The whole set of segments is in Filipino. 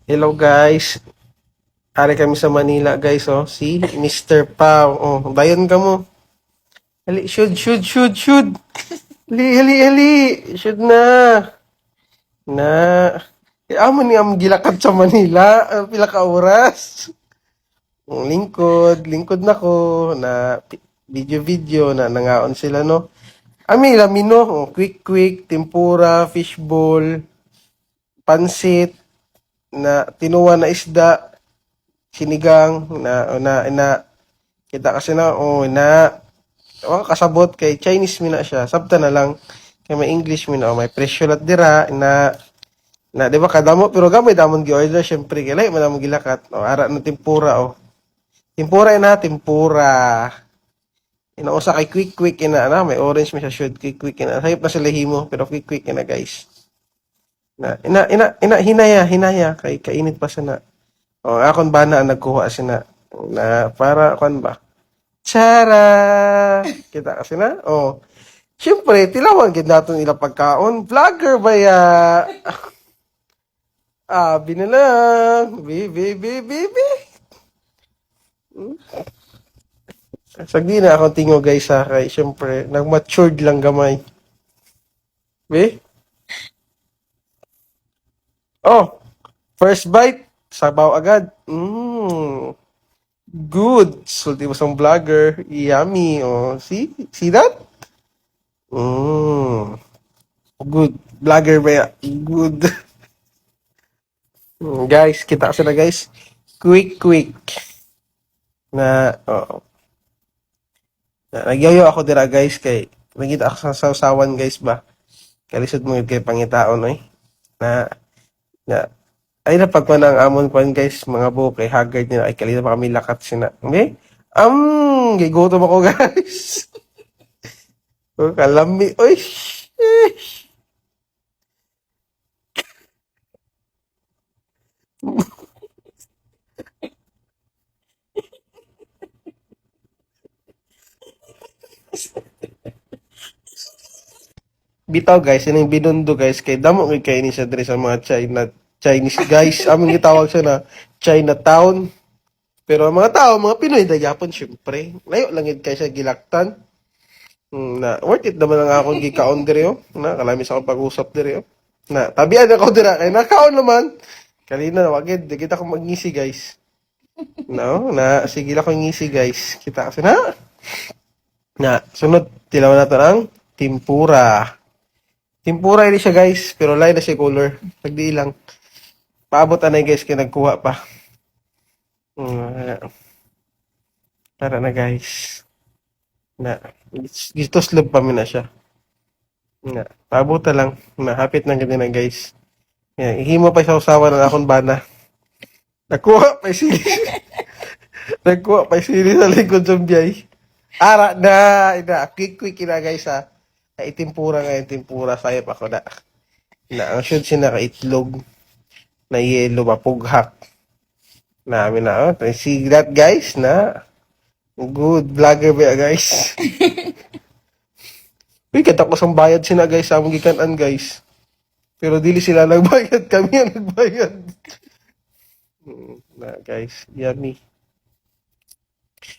Hello guys. Ari kami sa Manila guys, oh. Si Mr. Pau. Oh, bayan ka mo. Ali, shoot. Ali. Shoot na. Na. Amo ni am gilakad sa Manila. Pila ka oras. Lingkod na ko na video na nangaon sila no. Ami lamino, oh, quick, tempura, fishball, pansit na tinuwa na isda, sinigang na kita kasi na kasabot kay Chinese mi na siya sabta na lang kay may English mi na may presyo lat dira na di ba kadamo pero gamay damon gi order syempre kay lahi man damon gilakat ara no tempura inausa kay quick ina may orange mi siya shoot quick ina sayop na sila himo pero quick ina guys na hinaya kay kainit pa sana. O, akon ba na nagkuha sina na para kon ba? Tara! Kita kasi na? O, syempre, tilawan gid naton ila pagkaon. Vlogger ba ya? Na lang. Baby. Sagdi na akong tingo guys ha. Kay syempre, nag-matured lang gamay. Be? Oh, first bite. Sabaw agad. Good. Sulti mo sang vlogger. Yummy. Oh, see that? Good. Vlogger ba ya? Good. Guys, kita kasi na guys. Quick. Nagyoyo ako dira guys kay nagita ako sa sausawan guys ba. Kalisod mo kay pangitaon eh. Na ay napagman ang amon kwan guys mga buhok kay haggard nila ay kalina pa kami lakat sina. Okay? Gigutom ako guys. Kalami. Oy. Bitaw guys, yun yung binundo guys, kay damo kay ni sa dre sa mga Chinese guys. Aming gitawag siya na Chinatown. Pero ang mga tao, mga Pinoy dagyapon syempre. Layo lang yun kay siya gilaktan. Na worth it naman ang akong gikaon dire oh. Na kalami sa akong pag-usap dire oh. Na tabian ako dira kay nakaon naman. Kanina wagid di kita ko magngisi guys. No, na sige lang ko ngisi guys. Kita kasi na sunod tilawan natin ang tempura. Tempura ini siya guys, pero lain na siya color. Pagdi lang. Paabot na guys, kaya nagkuha pa. Tara na guys. Na, gusto slob pa na siya. Na, paabot na lang. Na, hapit na ganyan na guys. Yan, ihimo pa sa usawa ng akong bana. Nakuha pa sili. Nakuha pa sili sa likod ng biyay. Ara na, quick na guys ha. Tempura nga yung tempura sayop ako na ang shoot siya itlog na yellow mapughak namin na see that guys na good vlogger ba guys. Uy kata ko sang bayad sina guys sa among gikanan guys pero dili sila nagbayad kami ang nagbayad na guys yummy.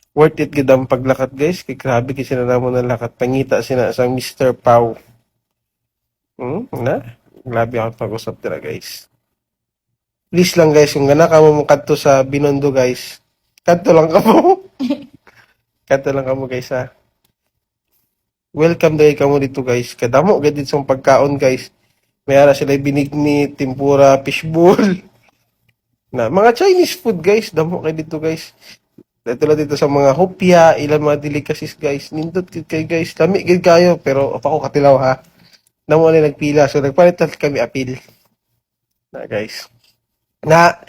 Worth it gid ang paglakat guys kay grabe kay sila namo na lakat pangita sina sang Mr. Pau. Na grabe ang pag-usap dira guys. Please lang guys kung gana ka mo kadto sa Binondo guys. Kadto lang kamo. Kadto lang kamo guys ha. Welcome day kamo dito guys. Kadamo gid sa pagkaon guys. Mayara sila binigni, tempura, fishball. Na mga Chinese food guys, damo kay dito guys. Dito sa mga hopya, ilang mga delicacies guys. Nindot kay guys. Lami gid kayo pero pa ko katilaw ha. Namo ni nagpila so nagpalit kami apil. Na guys. Na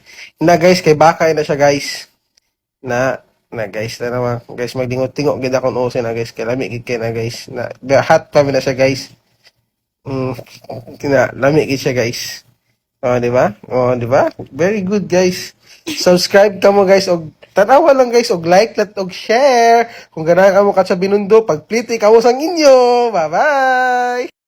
guys kay bakay na siya guys. Na guys na naman. Guys magdingot-tingot gid akong usin na guys. Kay lami gid kay na guys. Na hot pa na siya guys. Lami gid siya guys. Di ba? Di ba? Very good guys. Subscribe ka mo guys og tanawa lang guys og like lat og share kung ganahan ka mo kat sa Binondo pagpliti ka mo sang inyo. Bye bye.